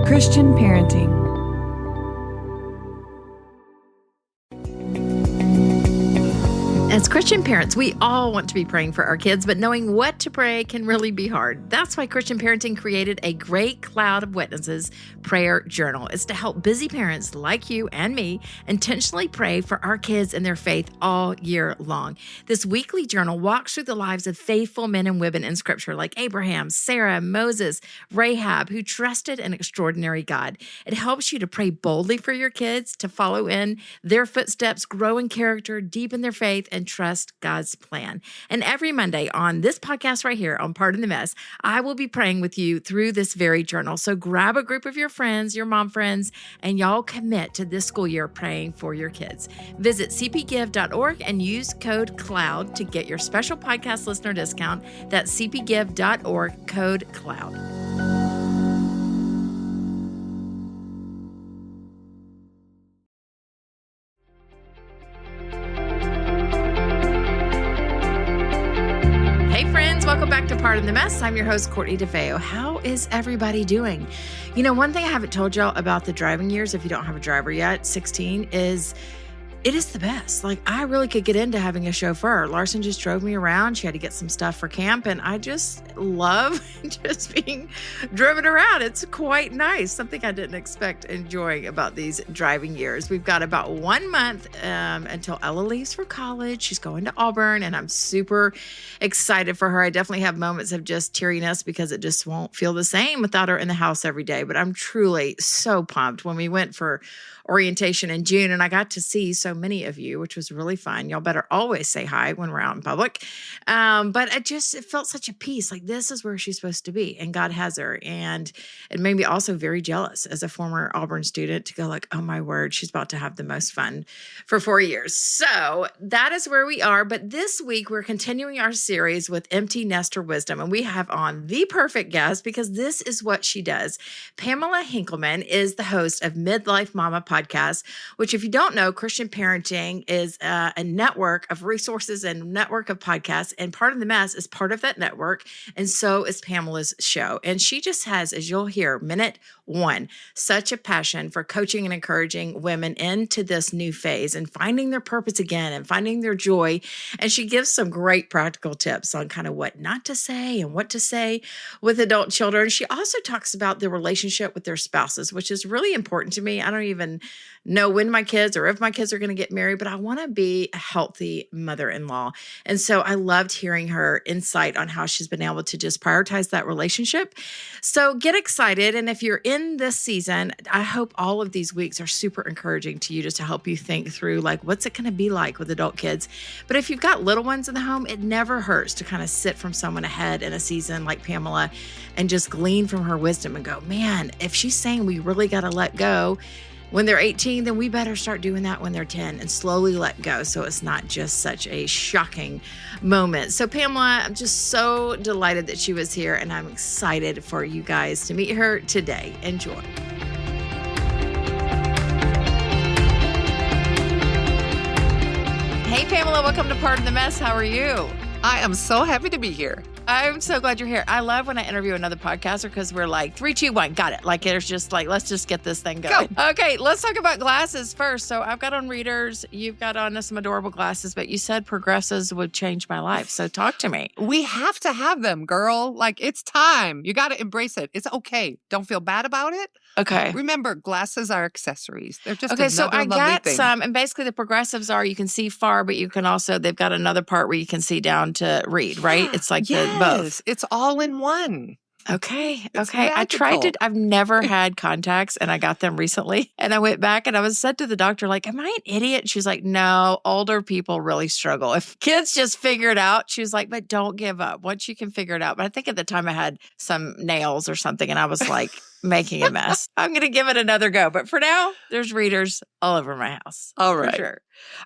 Christian parenting. As Christian parents, we all want to be praying for our kids, but knowing what to pray can really be hard. That's why Christian Parenting created a great cloud of witnesses prayer journal. It's to help busy parents like you and me intentionally pray for our kids and their faith all year long. This weekly journal walks through the lives of faithful men and women in Scripture like Abraham, Sarah, Moses, Rahab, who trusted an extraordinary God. It helps you to pray boldly for your kids, to follow in their footsteps, grow in character, deepen their faith, and trust God's plan. And every Monday on this podcast right here on Pardon the Mess, I will be praying with you through this very journal. So grab a group of your friends, your mom friends, and y'all commit to this school year praying for your kids. Visit cpgive.org and use code CLOUD to get your special podcast listener discount. That's cpgive.org, code CLOUD. Welcome back to Pardon the Mess. I'm your host, Courtney DeFeo. How is everybody doing? You know, one thing I haven't told y'all about the driving years, if you don't have a driver yet, 16, is it is the best. Like, I really could get into having a chauffeur. Larson just drove me around. She had to get some stuff for camp, and I just love just being driven around. It's quite nice. Something I didn't expect enjoying about these driving years. We've got about 1 month until Ella leaves for college. She's going to Auburn, and I'm super excited for her. I definitely have moments of just teariness because it just won't feel the same without her in the house every day. But I'm truly so pumped. When we went for orientation in June, and I got to see so many of you, which was really fun. Y'all better always say hi when we're out in public. But it felt such a peace. Like, this is where she's supposed to be, and God has her. And it made me also very jealous as a former Auburn student to go like, oh my word, she's about to have the most fun for 4 years. So that is where we are. But this week we're continuing our series with Empty Nester Wisdom, and we have on the perfect guest because this is what she does. Pamela Henkelman is the host of Midlife Momma Podcast, which, if you don't know, Christian parenting is a network of resources and network of podcasts, and Pardon the Mess is part of that network, and so is Pamela's show. And she just has, as you'll hear, minute one, such a passion for coaching and encouraging women into this new phase and finding their purpose again and finding their joy. And she gives some great practical tips on kind of what not to say and what to say with adult children. She also talks about the relationship with their spouses, which is really important to me. I don't even know when my kids or if my kids are going to get married, but I want to be a healthy mother-in-law. And so I loved hearing her insight on how she's been able to just prioritize that relationship. So get excited. And if you're in this season, I hope all of these weeks are super encouraging to you, just to help you think through, like, what's it going to be like with adult kids? But if you've got little ones in the home, it never hurts to kind of sit from someone ahead in a season like Pamela and just glean from her wisdom and go, man, if she's saying we really got to let go when they're 18, then we better start doing that when they're 10 and slowly let go, so it's not just such a shocking moment. So Pamela, I'm just so delighted that she was here, and I'm excited for you guys to meet her today. Enjoy. Hey Pamela, welcome to Pardon the Mess. How are you? I am so happy to be here. I'm so glad you're here. I love when I interview another podcaster because we're like, 3, 2, 1, got it. Like, there's just like, let's just get this thing going. Go. Okay, let's talk about glasses first. So I've got on readers. You've got on some adorable glasses, but you said progressives would change my life. So talk to me. We have to have them, girl. Like, it's time. You got to embrace it. It's okay. Don't feel bad about it. Okay. Remember, glasses are accessories. They're just okay. So I got thing. some, and basically the progressives are, you can see far, but you can also, they've got another part where you can see down to read, right? It's like the both. It's all in one. Okay. It's Okay. I tried to, I've never had contacts, and I got them recently. And I went back and I was said to the doctor, like, am I an idiot? She was like, no, older people really struggle. If kids just figure it out, she was like, but don't give up once you can figure it out. But I think at the time I had some nails or something, and I was like, making a mess. I'm going to give it another go. But for now, there's readers all over my house. All right. For sure.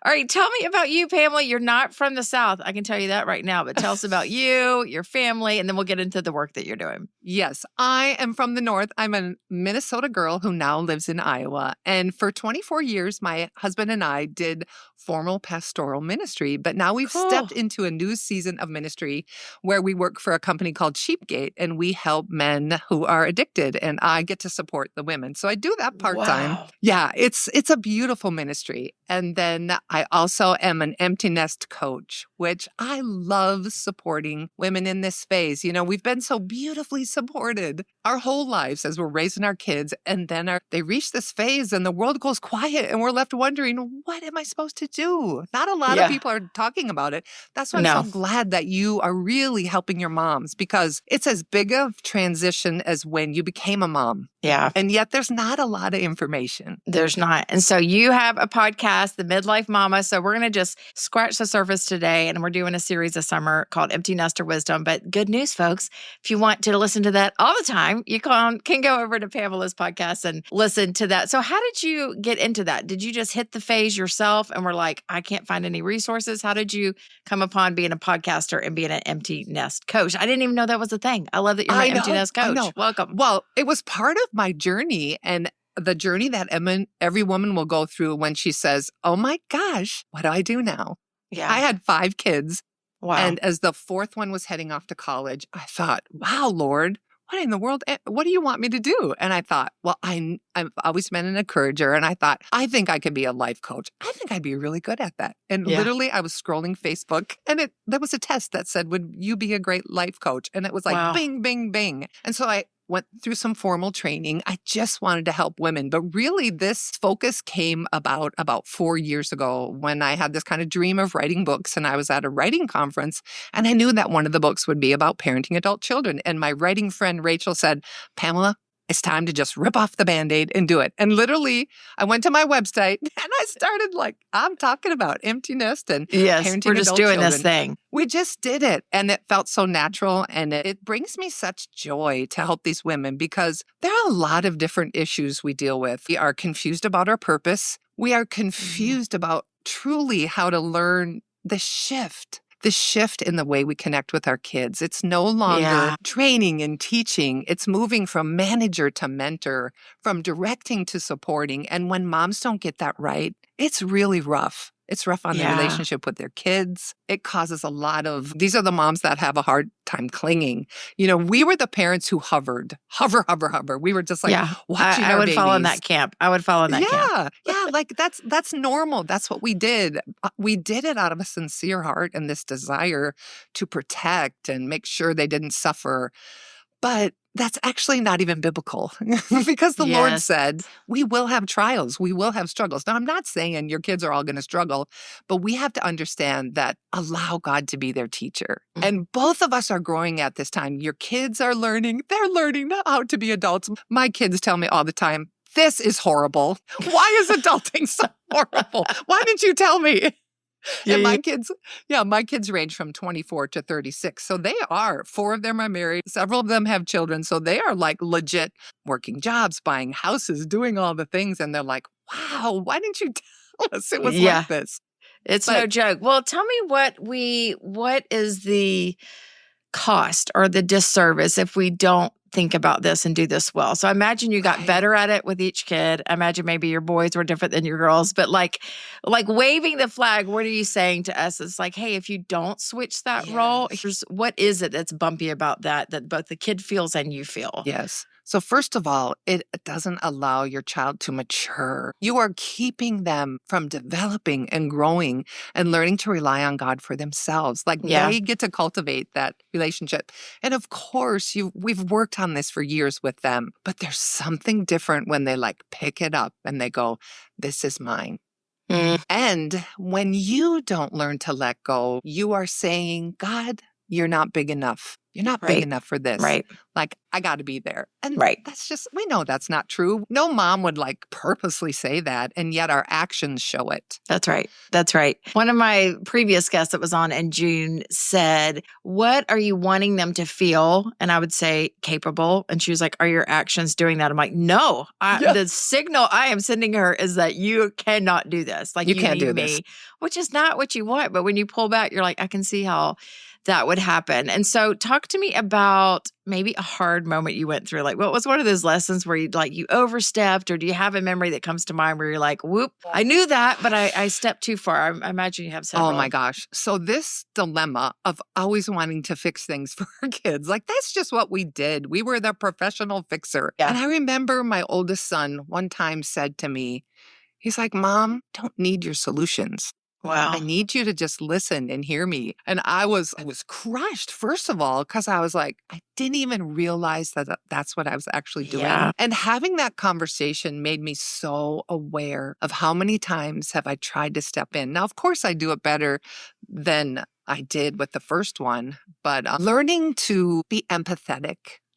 All right. Tell me about you, Pamela. You're not from the South. I can tell you that right now. But tell us about you, your family, and then we'll get into the work that you're doing. Yes, I am from the North. I'm a Minnesota girl who now lives in Iowa. And for 24 years, my husband and I did formal pastoral ministry. But now we've stepped into a new season of ministry where we work for a company called Sheepgate, and we help men who are addicted. And I get to support the women. So I do that part-time. Wow. Yeah, it's a beautiful ministry. And then I also am an empty nest coach, which I love supporting women in this phase. We've been so beautifully supported our whole lives as we're raising our kids. And then they reach this phase and the world goes quiet and we're left wondering, what am I supposed to do? Not a lot of people are talking about it. That's why I'm so glad that you are really helping your moms, because it's as big of transition as when you became a mom. Yeah. And yet there's not a lot of information. There's not. And so you have a podcast, the Midlife Momma. So we're going to just scratch the surface today. And we're doing a series this summer called Empty Nester Wisdom. But good news, folks, if you want to listen to that all the time, you can go over to Pamela's podcast and listen to that. So how did you get into that? Did you just hit the phase yourself and were like, I can't find any resources? How did you come upon being a podcaster and being an empty nest coach? I didn't even know that was a thing. I love that you're an empty nest coach. Welcome. Well, it was part of my journey, and the journey that every woman will go through when she says, oh my gosh, what do I do now? Yeah. I had 5 kids. Wow. And as the 4th one was heading off to college, I thought, wow, Lord, what in the world? What do you want me to do? And I thought, well, I've always been an encourager. And I thought, I think I could be a life coach. I think I'd be really good at that. And literally I was scrolling Facebook and there was a test that said, would you be a great life coach? And it was like, bing, bing, bing. And so I went through some formal training. I just wanted to help women. But really, this focus came about 4 years ago when I had this kind of dream of writing books. And I was at a writing conference. And I knew that one of the books would be about parenting adult children. And my writing friend, Rachel, said, Pamela, it's time to just rip off the Band-Aid and do it. And literally, I went to my website and I started I'm talking about empty nest and parenting we're just adult doing children. this thing. We just did it. And it felt so natural. And it brings me such joy to help these women because there are a lot of different issues we deal with. We are confused about our purpose. We are confused about truly how to learn the shift in the way we connect with our kids. It's no longer training and teaching. It's moving from manager to mentor, from directing to supporting. And when moms don't get that right, it's really rough. It's rough on the relationship with their kids. It causes a lot of, these are the moms that have a hard time clinging. We were the parents who hover. We were just like watching our babies. I would fall in that camp. Yeah, like that's normal. That's what we did. We did it out of a sincere heart and this desire to protect and make sure they didn't suffer. But that's actually not even biblical because the Lord said, we will have trials. We will have struggles. Now, I'm not saying your kids are all going to struggle, but we have to understand that allow God to be their teacher. Mm-hmm. And both of us are growing at this time. Your kids are learning. They're learning how to be adults. My kids tell me all the time, this is horrible. Why is adulting so horrible? Why didn't you tell me? And my kids range from 24 to 36. So they are, 4 of them are married. Several of them have children. So they are like legit working jobs, buying houses, doing all the things. And they're like, wow, why didn't you tell us it was like this? It's no joke. Well, tell me what is the cost or the disservice if we don't think about this and do this well? So I imagine you got better at it with each kid. I imagine maybe your boys were different than your girls, but like waving the flag, what are you saying to us? It's like, hey, if you don't switch that role, what is it that's bumpy about that both the kid feels and you feel? Yes. So first of all, it doesn't allow your child to mature. You are keeping them from developing and growing and learning to rely on God for themselves. They get to cultivate that relationship. And of course, we've worked on this for years with them, but there's something different when they pick it up and they go, this is mine. Mm. And when you don't learn to let go, you are saying, God, you're not big enough. You're not big enough for this. Right. I got to be there. And that's just, we know that's not true. No mom would purposely say that. And yet our actions show it. That's right. That's right. One of my previous guests that was on in June said, what are you wanting them to feel? And I would say capable. And she was like, are your actions doing that? I'm like, no. The signal I am sending her is that you cannot do this. You can't do me, this. which is not what you want. But when you pull back, you're like, I can see how that would happen. And so talk to me about maybe a hard moment you went through. Like, what was one of those lessons where you overstepped, or do you have a memory that comes to mind where you're like, whoop, I knew that, but I stepped too far. I imagine you have several. Oh my gosh. So this dilemma of always wanting to fix things for our kids, like that's just what we did. We were the professional fixer. Yeah. And I remember my oldest son one time said to me, he's like, Mom, don't need your solutions. Wow. I need you to just listen and hear me. And I was crushed, first of all, because I was like, I didn't even realize that that's what I was actually doing. Yeah. And having that conversation made me so aware of how many times have I tried to step in. Now, of course, I do it better than I did with the first one, but learning to be empathetic.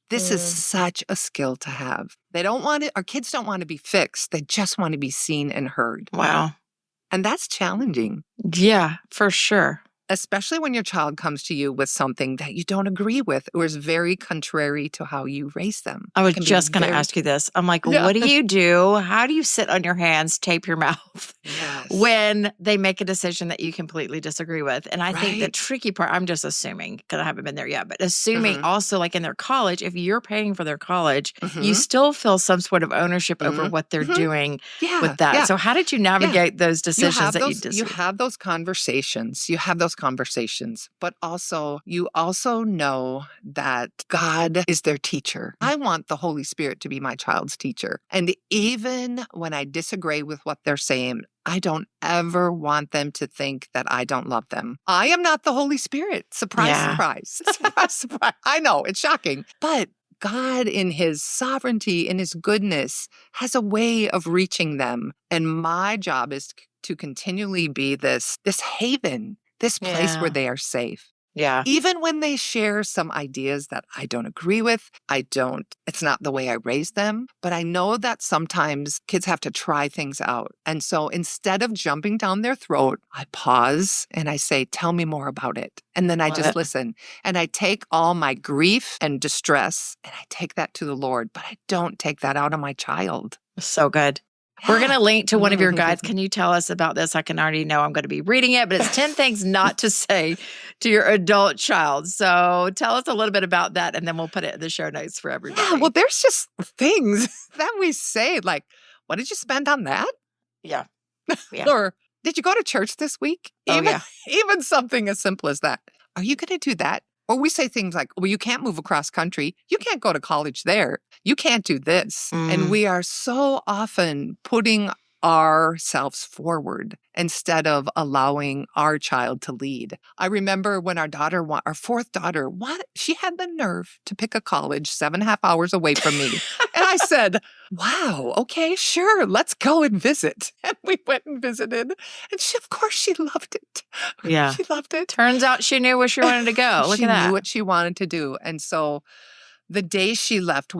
This is such a skill to have. Our kids don't want to be fixed. They just want to be seen and heard. Wow. And that's challenging. Yeah, for sure. Especially when your child comes to you with something that you don't agree with or is very contrary to how you raise them. I was just going to ask you this. I'm like, what do you do? How do you sit on your hands, tape your mouth when they make a decision that you completely disagree with? And I think the tricky part, I'm just assuming, because I haven't been there yet, but assuming also like in their college, if you're paying for their college, you still feel some sort of ownership over what they're doing with that. Yeah. So how did you navigate those decisions You have those conversations. But also you know that God is their teacher. I want the Holy Spirit to be my child's teacher. And even when I disagree with what they're saying, I don't ever want them to think that I don't love them. I am not the Holy Spirit. Surprise, surprise. Surprise, surprise. I know, it's shocking. But God, in his sovereignty, in his goodness, has a way of reaching them. And my job is to continually be this haven, this place where they are safe. Yeah. Even when they share some ideas that I don't agree with, it's not the way I raised them, but I know that sometimes kids have to try things out. And so instead of jumping down their throat, I pause and I say, tell me more about it. And then I just listen. And I take all my grief and distress and I take that to the Lord, but I don't take that out on my child. So good. We're going to link to one of your guides. Can you tell us about this? I can already know I'm going to be reading it, but it's 10 things not to say to your adult child. So tell us a little bit about that, and then we'll put it in the show notes for everybody. Yeah, well, there's just things that we say, like, what did you spend on that? Yeah. Or, did you go to church this week? Even something as simple as that. Are you going to do that? Or we say things like, well, you can't move across country. You can't go to college there. You can't do this. And we are so often putting ourselves forward instead of allowing our child to lead. I remember when our fourth daughter, she had the nerve to pick a college 7.5 hours away from me. And I said, wow, okay, sure, let's go and visit. And we went and visited. And of course, she loved it. Yeah. She loved it. Turns out she knew where she wanted to go. Look at that. She knew what she wanted to do. And so the day she left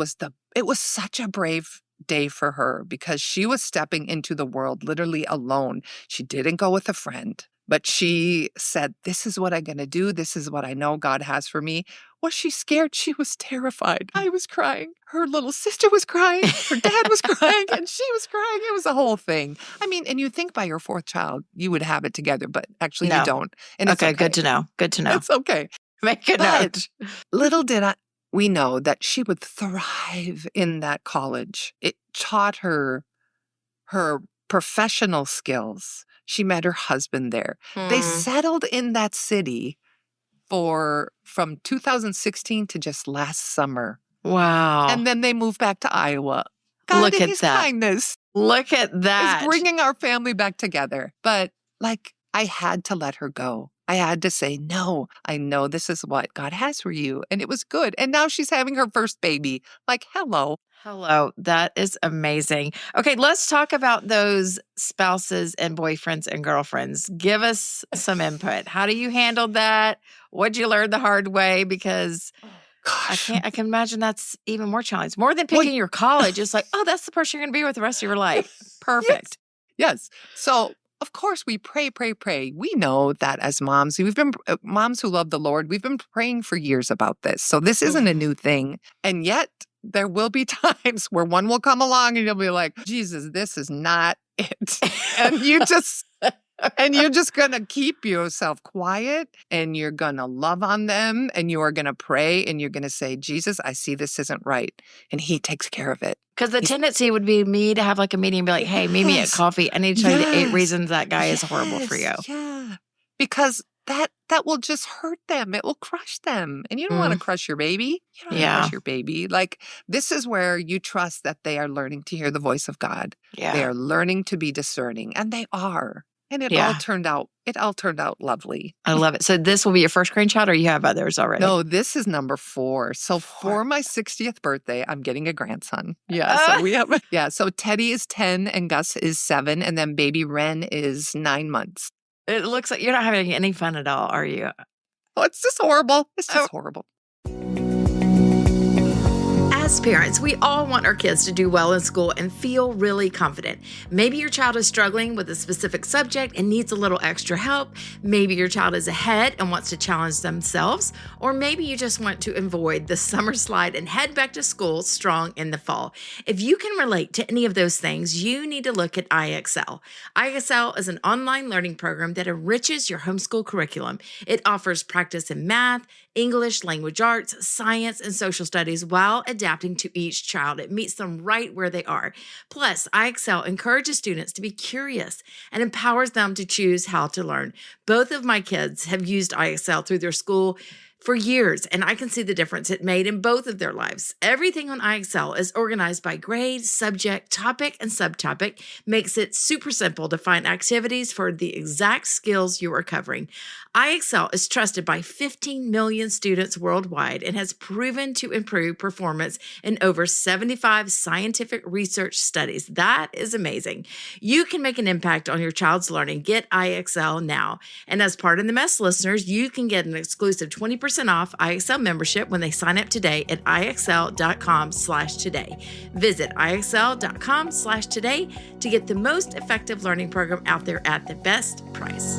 it was such a brave day for her because she was stepping into the world literally alone. She didn't go with a friend, but she said, this is what I'm going to do. This is what I know God has for me. Was she scared? She was terrified. I was crying. Her little sister was crying. Her dad was crying and she was crying. It was a whole thing. I mean, and you think by your fourth child, you would have it together, but actually you don't. And it's okay. Good to know. Good to know. It's okay. Make a note. Little did we know that she would thrive in that college. It taught her professional skills. She met her husband there. They settled in that city from 2016 to just last summer. Wow. And then they moved back to Iowa. God, Look at his that. kindness. Look at that. Is bringing our family back together. But I had to let her go. I had to say, no, I know this is what God has for you. And it was good. And now she's having her first baby. Hello. Hello. That is amazing. Okay, let's talk about those spouses and boyfriends and girlfriends. Give us some input. How do you handle that? What'd you learn the hard way? Because I can imagine that's even more challenging. More than picking your college. It's like, oh, that's the person you're going to be with the rest of your life. Perfect. Yes. So, of course, we pray. We know that as moms, we've been moms who love the Lord. We've been praying for years about this. So this isn't a new thing. And yet there will be times where one will come along and you'll be like, Jesus, this is not it. And you just And you're just going to keep yourself quiet and you're going to love on them and you are going to pray and you're going to say, Jesus, I see this isn't right. And he takes care of it. Because the tendency would be me to have like a meeting and be like, hey, meet me at coffee. I need to tell you the 8 reasons that guy is horrible for you. Yeah. Because that will just hurt them. It will crush them. And you don't want to crush your baby. You don't want to crush your baby. Like, this is where you trust that they are learning to hear the voice of God. Yeah. They are learning to be discerning. And they are. And it all turned out lovely. I love it. So this will be your first grandchild, or you have others already? No, this is number 4. So for my 60th birthday, I'm getting a grandson. Yeah. So we have, so Teddy is 10 and Gus is 7. And then baby Ren is 9 months. It looks like you're not having any fun at all, are you? Oh, it's just horrible. It's just horrible. As parents, we all want our kids to do well in school and feel really confident. Maybe your child is struggling with a specific subject and needs a little extra help. Maybe your child is ahead and wants to challenge themselves. Or maybe you just want to avoid the summer slide and head back to school strong in the fall. If you can relate to any of those things, you need to look at IXL. IXL is an online learning program that enriches your homeschool curriculum. It offers practice in math, English, language arts, science, and social studies while adapting to each child. It meets them right where they are. Plus, IXL encourages students to be curious and empowers them to choose how to learn. Both of my kids have used IXL through their school for years, and I can see the difference it made in both of their lives. Everything on IXL is organized by grade, subject, topic, and subtopic, makes it super simple to find activities for the exact skills you are covering. IXL is trusted by 15 million students worldwide and has proven to improve performance in over 75 scientific research studies. That is amazing. You can make an impact on your child's learning. Get IXL now. And as part of the Mess listeners, you can get an exclusive 20% off IXL membership when they sign up today at IXL.com/today. Visit IXL.com/today to get the most effective learning program out there at the best price.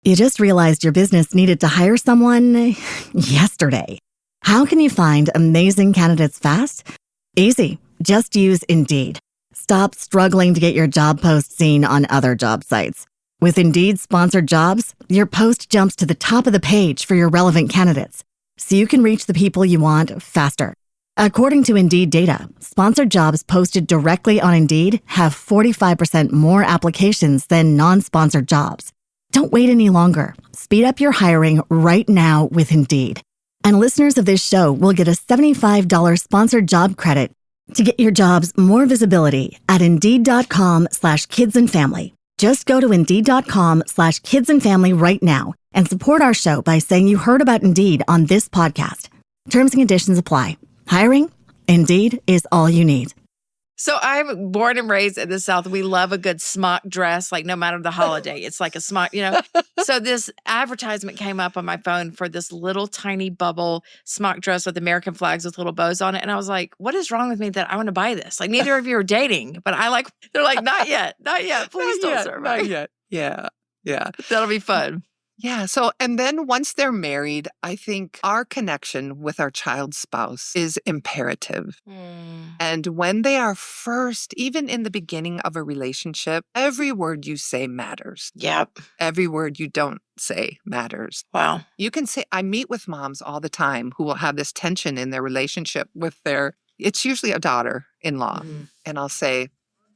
You just realized your business needed to hire someone yesterday. How can you find amazing candidates fast? Easy. Just use Indeed. Stop struggling to get your job post seen on other job sites. With Indeed sponsored jobs, your post jumps to the top of the page for your relevant candidates, so you can reach the people you want faster. According to Indeed data, sponsored jobs posted directly on Indeed have 45% more applications than non-sponsored jobs. Don't wait any longer. Speed up your hiring right now with Indeed. And listeners of this show will get a $75 sponsored job credit to get your jobs more visibility at Indeed.com/kidsandfamily. Just go to Indeed.com/kidsandfamily right now and support our show by saying you heard about Indeed on this podcast. Terms and conditions apply. Hiring? Indeed is all you need. So I'm born and raised in the South. We love a good smock dress, like no matter the holiday. It's like a smock, So this advertisement came up on my phone for this little tiny bubble smock dress with American flags with little bows on it. And I was like, what is wrong with me that I want to buy this? Like neither of you are dating, but they're like, not yet. Please don't serve me. Not yet. Yeah. That'll be fun. Yeah. So, and then once they're married, I think our connection with our child's spouse is imperative. And when they are first, even in the beginning of a relationship, every word you say matters. Yep. Every word you don't say matters. Wow. You can say, I meet with moms all the time who will have this tension in their relationship with it's usually a daughter-in-law. And I'll say,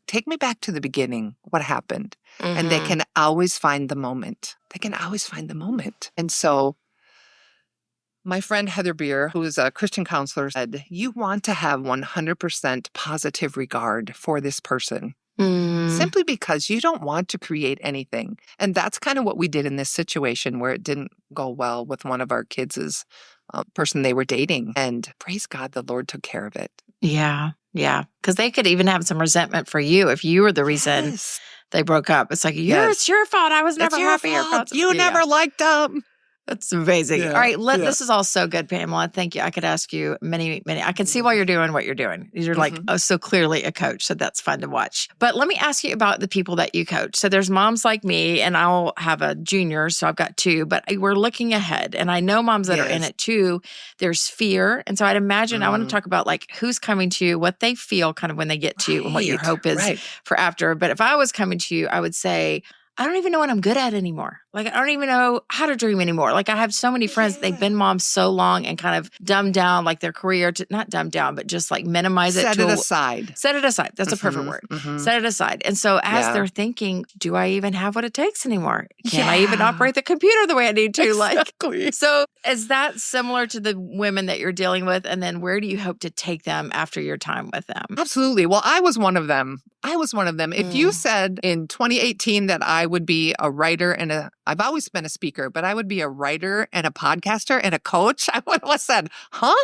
take me back to the beginning. What happened? And they can always find the moment. And so my friend Heather Beer, who is a Christian counselor, said, you want to have 100% positive regard for this person. Simply because you don't want to create anything. And that's kind of what we did in this situation where it didn't go well with one of our kids' person they were dating. And praise God, the Lord took care of it. Yeah. Because they could even have some resentment for you if you were the reason they broke up. It's like, it's your fault. I was never happy. You never liked them. That's amazing. Yeah, All right. This is all so good, Pamela. Thank you. I could ask you many. I can see why you're doing what you're doing. You're like, so clearly a coach. So that's fun to watch. But let me ask you about the people that you coach. So there's moms like me, and I'll have a junior. So I've got two, but we're looking ahead. And I know moms that are in it too. There's fear. And so I'd imagine I want to talk about like who's coming to you, what they feel kind of when they get to you and what your hope is for after. But if I was coming to you, I would say, I don't even know what I'm good at anymore. Like, I don't even know how to dream anymore. Like, I have so many friends, they've been moms so long and kind of dumbed down like their career to not dumbed down, but just like minimize it. Set it aside. Set it aside. That's a perfect word. Set it aside. And so as they're thinking, do I even have what it takes anymore? Can I even operate the computer the way I need to? Exactly. Like, so is that similar to the women that you're dealing with? And then where do you hope to take them after your time with them? Absolutely. Well, I was one of them. If you said in 2018 that I would be a writer and I've always been a speaker, but I would be a writer and a podcaster and a coach, I would have said, huh?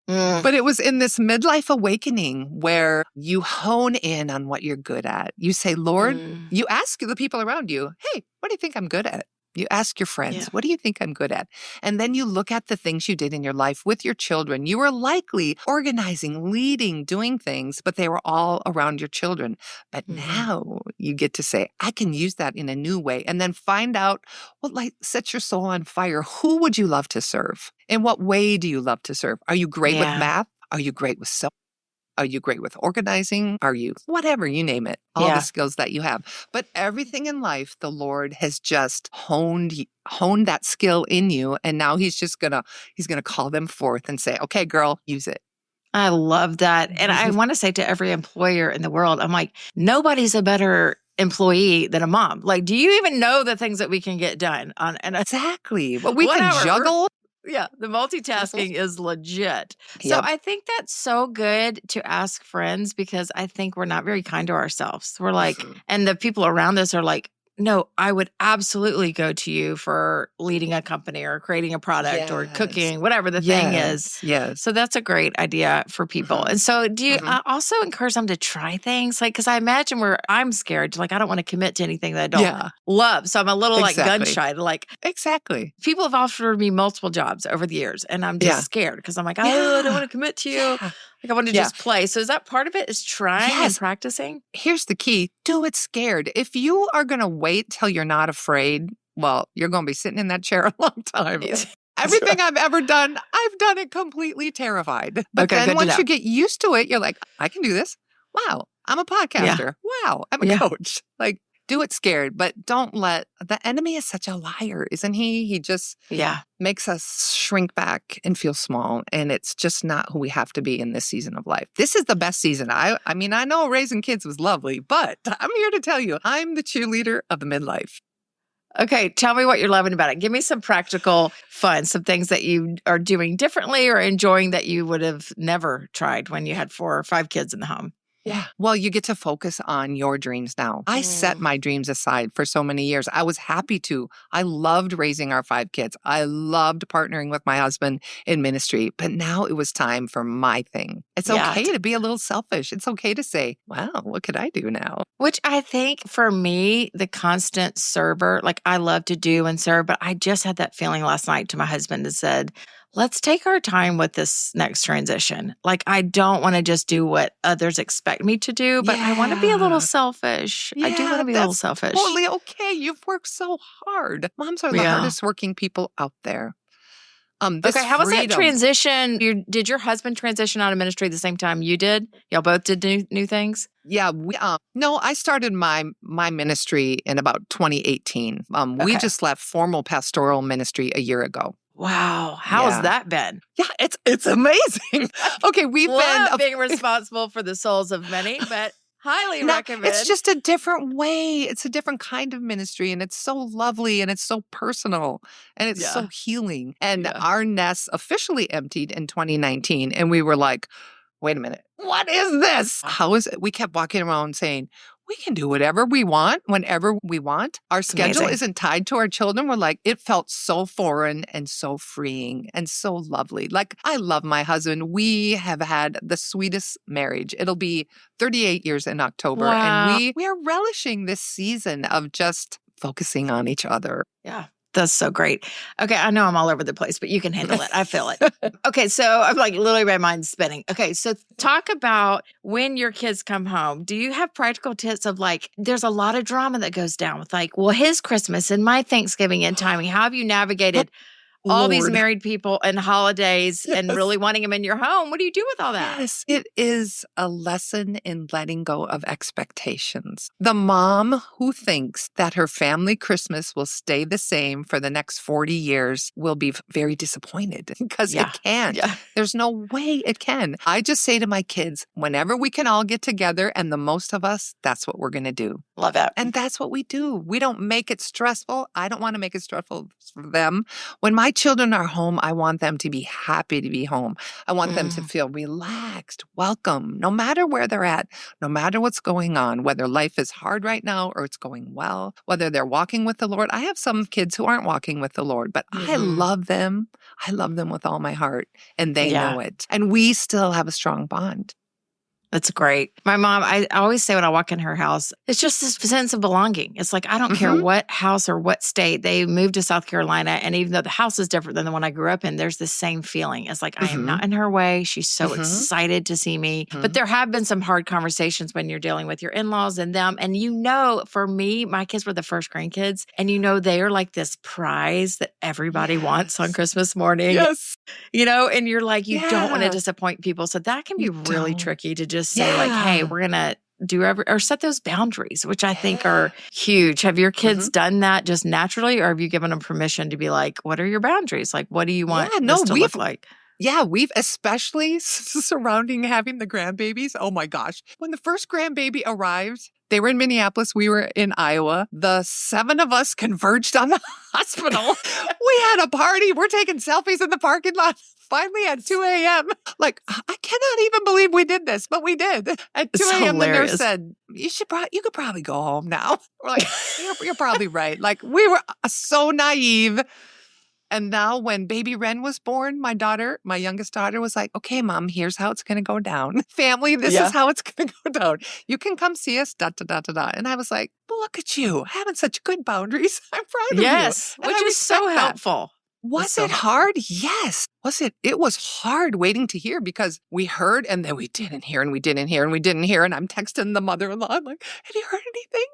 But it was in this midlife awakening where you hone in on what you're good at. You say, Lord, you ask the people around you, hey, what do you think I'm good at? You ask your friends, what do you think I'm good at? And then you look at the things you did in your life with your children. You were likely organizing, leading, doing things, but they were all around your children. But now you get to say, I can use that in a new way. And then find out what sets your soul on fire. Who would you love to serve? In what way do you love to serve? Are you great with math? Are you great with sewing? Are you great with organizing? Are you whatever, you name it, all the skills that you have. But everything in life, the Lord has just honed that skill in you. And now he's going to call them forth and say, okay, girl, use it. I love that. And I want to say to every employer in the world, I'm like, nobody's a better employee than a mom. Like, do you even know the things that we can get done on? And exactly. But we can juggle. Yeah, the multitasking is legit. So I think that's so good to ask friends because I think we're not very kind to ourselves. We're like, and the people around us are like, no, I would absolutely go to you for leading a company or creating a product or cooking, whatever the thing is. Yes. So that's a great idea for people. And so do you also encourage them to try things? Like, because I imagine I'm scared. Like, I don't want to commit to anything that I don't love. So I'm a little like gun shy. Like, people have offered me multiple jobs over the years and I'm just scared because I'm like, I don't want to commit to you. Like, I want to just play. So is that part of it is trying and practicing? Here's the key. Do it scared. If you are going to wait till you're not afraid, well, you're going to be sitting in that chair a long time. Everything I've ever done, I've done it completely terrified. But then once you get used to it, you're like, I can do this. Wow, I'm a podcaster. Wow, I'm a coach. Like, do it scared, but don't let the enemy is such a liar, isn't he? He just makes us shrink back and feel small. And it's just not who we have to be in this season of life. This is the best season. I mean, I know raising kids was lovely, but I'm here to tell you, I'm the cheerleader of the midlife. Okay, tell me what you're loving about it. Give me some practical fun, some things that you are doing differently or enjoying that you would have never tried when you had 4 or 5 kids in the home. Yeah. Well, you get to focus on your dreams now. I set my dreams aside for so many years. I was happy to. I loved raising our 5 kids. I loved partnering with my husband in ministry. But now it was time for my thing. It's okay to be a little selfish. It's okay to say, wow, what could I do now? Which I think for me, the constant server, like I love to do and serve, but I just had that feeling last night to my husband that said, let's take our time with this next transition. Like, I don't want to just do what others expect me to do, but I want to be a little selfish. I do want to be a little selfish. Totally okay. You've worked so hard. Moms are the hardest working people out there. Okay, how was that transition? Did your husband transition out of ministry at the same time you did? Y'all both did new things? Yeah. No, I started my ministry in about 2018. We just left formal pastoral ministry a year ago. Wow. How has that been? Yeah, it's amazing. Okay, we've been being responsible for the souls of many, but highly recommend. It's just a different way. It's a different kind of ministry, and it's so lovely, and it's so personal, and it's so healing. And our nest officially emptied in 2019, and we were like, wait a minute, what is this? How is it? We kept walking around saying, we can do whatever we want, whenever we want. Our schedule isn't tied to our children. We're like, it felt so foreign and so freeing and so lovely. Like, I love my husband. We have had the sweetest marriage. It'll be 38 years in October. Wow. And we are relishing this season of just focusing on each other. Yeah. That's so great. Okay, I know I'm all over the place, but you can handle it. I feel it. Okay, so I'm like literally my mind's spinning. Okay, so talk about when your kids come home. Do you have practical tips of like, there's a lot of drama that goes down with like, well, his Christmas and my Thanksgiving and timing. How have you navigated all these married people and holidays and really wanting them in your home? What do you do with all that? Yes, it is a lesson in letting go of expectations. The mom who thinks that her family Christmas will stay the same for the next 40 years will be very disappointed because it can't. Yeah. There's no way it can. I just say to my kids, whenever we can all get together and the most of us, that's what we're going to do. Love that. And that's what we do. We don't make it stressful. I don't want to make it stressful for them. When my children are home, I want them to be happy to be home. I want them to feel relaxed, welcome, no matter where they're at, no matter what's going on, whether life is hard right now or it's going well, whether they're walking with the Lord. I have some kids who aren't walking with the Lord, but I love them. I love them with all my heart, and they know it. And we still have a strong bond. That's great. My mom, I always say when I walk in her house, it's just this sense of belonging. It's like, I don't care what house or what state. They moved to South Carolina, and even though the house is different than the one I grew up in, there's the same feeling. It's like, I am not in her way. She's so excited to see me. But there have been some hard conversations when you're dealing with your in-laws and them. And for me, my kids were the first grandkids. And they are like this prize that everybody wants on Christmas morning. Yes. And you're like, you don't want to disappoint people. So that can be really tricky to just say like, hey, we're going to do or set those boundaries, which I think are huge. Have your kids done that just naturally, or have you given them permission to be like, what are your boundaries? Like, what do you want this to look like? Yeah, we've especially surrounding having the grandbabies. Oh my gosh. When the first grandbaby arrived, they were in Minneapolis. We were in Iowa. The 7 of us converged on the hospital. We had a party. We're taking selfies in the parking lot. Finally at 2 a.m. Like, I cannot even believe we did this, but we did. At 2 a.m., the nurse said, you could probably go home now. We're like, you're probably right. Like, we were so naive. And now when baby Ren was born, my youngest daughter was like, okay, Mom, here's how it's going to go down. Family, this is how it's going to go down. You can come see us, da, da, da, da, da. And I was like, look at you having such good boundaries. I'm proud of you. Yes, which is so helpful. Was it hard? Yes. It was hard waiting to hear because we heard and then we didn't hear and we didn't hear and we didn't hear. And I'm texting the mother-in-law. I'm like, have you heard anything?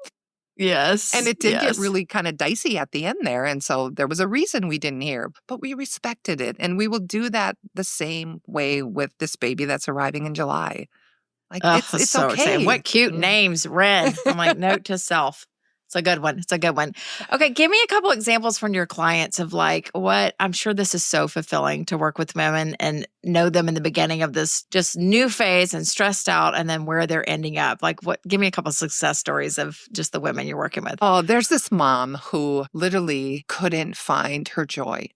Yes. And it did get really kind of dicey at the end there. And so there was a reason we didn't hear, but we respected it. And we will do that the same way with this baby that's arriving in July. Like, it's so okay. Exciting. What cute names, Ren. I'm like, note to self. It's a good one. Okay, give me a couple examples from your clients of like what I'm sure this is so fulfilling to work with women and know them in the beginning of this just new phase and stressed out and then where they're ending up. Like give me a couple of success stories of just the women you're working with. Oh, there's this mom who literally couldn't find her joy.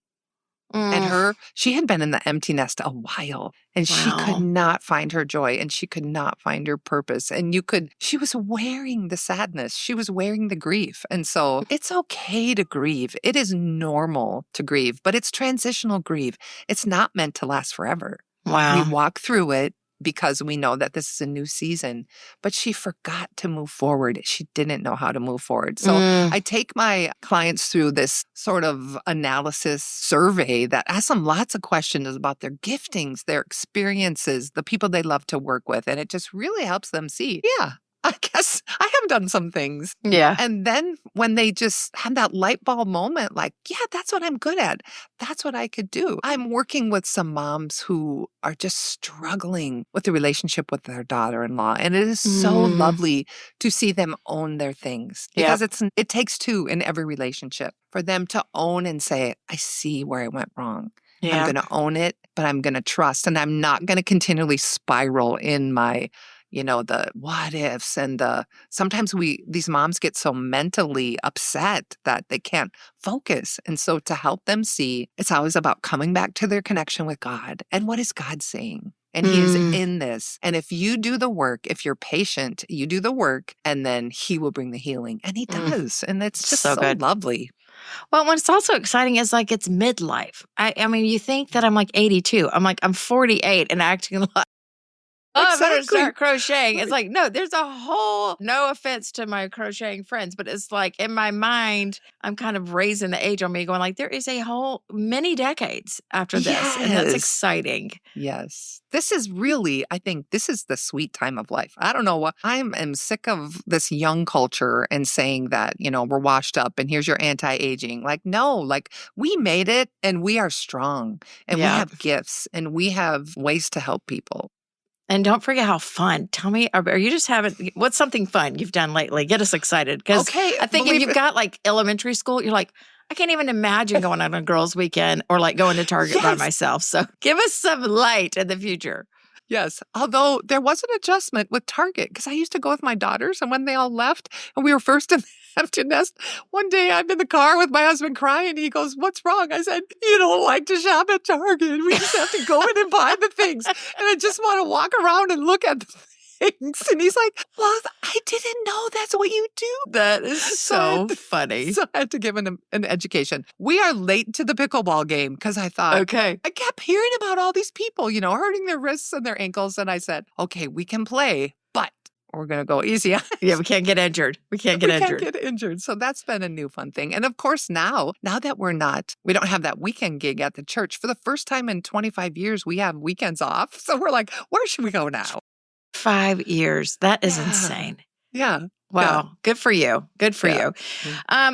And she had been in the empty nest a while and she could not find her joy and she could not find her purpose. And she was wearing the sadness. She was wearing the grief. And so it's okay to grieve. It is normal to grieve, but it's transitional grief. It's not meant to last forever. Wow. We walk through it because we know that this is a new season, but she forgot to move forward. She didn't know how to move forward. So I take my clients through this sort of analysis survey that asks them lots of questions about their giftings, their experiences, the people they love to work with. And it just really helps them see, I guess I have done some things. Yeah. And then when they just have that light bulb moment, like, that's what I'm good at. That's what I could do. I'm working with some moms who are just struggling with the relationship with their daughter-in-law. And it is so lovely to see them own their things because it takes 2 in every relationship for them to own and say, I see where I went wrong. I'm going to own it, but I'm going to trust. And I'm not going to continually spiral in my the what ifs and sometimes these moms get so mentally upset that they can't focus. And so to help them see, it's always about coming back to their connection with God. And what is God saying? And he is in this. And if you do the work, if you're patient, you do the work, and then he will bring the healing. And he does. And it's just so lovely. Well, what's also exciting is like it's midlife. I mean, you think that I'm like 82. I'm 48 and acting like I better start crocheting. It's like, no, there's a whole, no offense to my crocheting friends, but it's like in my mind, I'm kind of raising the age on me going like, there is a whole many decades after this. And that's exciting. Yes. This is really, I think this is the sweet time of life. I don't know what, I am sick of this young culture and saying that, we're washed up and here's your anti-aging. Like, no, like we made it and we are strong and we have gifts and we have ways to help people. And don't forget how fun. Tell me, are you just having, what's something fun you've done lately? Get us excited. Because I think if you've got like elementary school, you're like, I can't even imagine going on a girls' weekend or like going to Target by myself. So give us some light in the future. Yes. Although there was an adjustment with Target because I used to go with my daughters and when they all left and we were first in the empty nest, one day I'm in the car with my husband crying. He goes, what's wrong? I said, you don't like to shop at Target. We just have to go in and buy the things. And I just want to walk around and look at the things. And he's like, well, I didn't know that's what you do. That is so funny. So I had to give him an education. We are late to the pickleball game because I thought, I kept hearing about all these people, hurting their wrists and their ankles. And I said, okay, we can play, but we're going to go easy. Yeah, we can't get injured. We can't get injured. So that's been a new fun thing. And of course, now that we don't have that weekend gig at the church, for the first time in 25 years, we have weekends off. So we're like, where should we go now? 5 years. That is insane. Yeah. Wow. Yeah. Good for you. Good for you.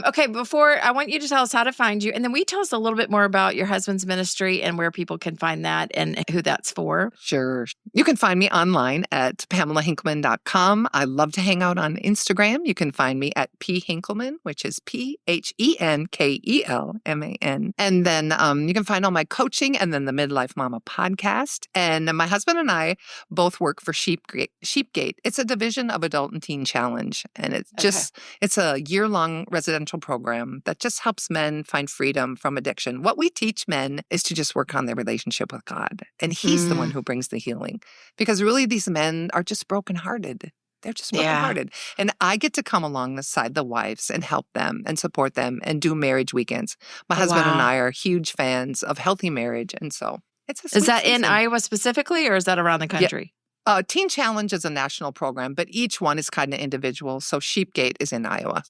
Okay. Before, I want you to tell us how to find you. And then we tell us a little bit more about your husband's ministry and where people can find that and who that's for. Sure. You can find me online at PamelaHenkelman.com. I love to hang out on Instagram. You can find me at Henkelman, which is PHENKELMAN. And then you can find all my coaching and then the Midlife Momma Podcast. And my husband and I both work for Sheepgate. It's a division of Adult and Teen Challenge. And it's just, it's a year-long residential program that just helps men find freedom from addiction. What we teach men is to just work on their relationship with God. And He's the one who brings the healing. Because really these men are just brokenhearted. They're just brokenhearted. And I get to come alongside the wives and help them and support them and do marriage weekends. My husband and I are huge fans of healthy marriage. And so it's a sweet Is that season. in Iowa specifically or is that around the country? Yeah. Teen Challenge is a national program, but each one is kind of individual. So Sheepgate is in Iowa.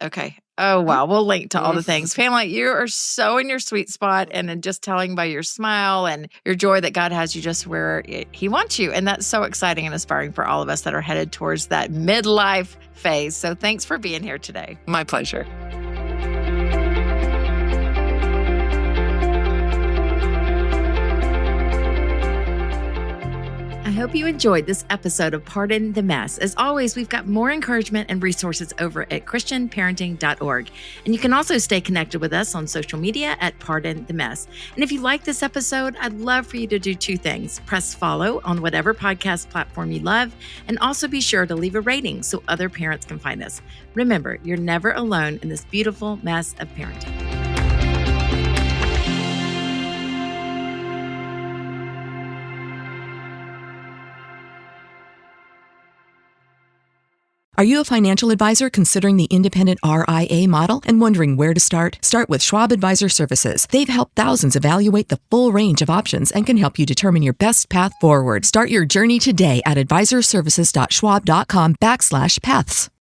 Okay. Oh, wow. We'll link to all the things. Pamela, you are so in your sweet spot and just telling by your smile and your joy that God has you just where He wants you. And that's so exciting and inspiring for all of us that are headed towards that midlife phase. So thanks for being here today. My pleasure. I hope you enjoyed this episode of Pardon the Mess. As always, we've got more encouragement and resources over at christianparenting.org. And you can also stay connected with us on social media at Pardon the Mess. And if you like this episode, I'd love for you to do two things. Press follow on whatever podcast platform you love, and also be sure to leave a rating so other parents can find us. Remember, you're never alone in this beautiful mess of parenting. Are you a financial advisor considering the independent RIA model and wondering where to start? Start with Schwab Advisor Services. They've helped thousands evaluate the full range of options and can help you determine your best path forward. Start your journey today at advisorservices.schwab.com/paths.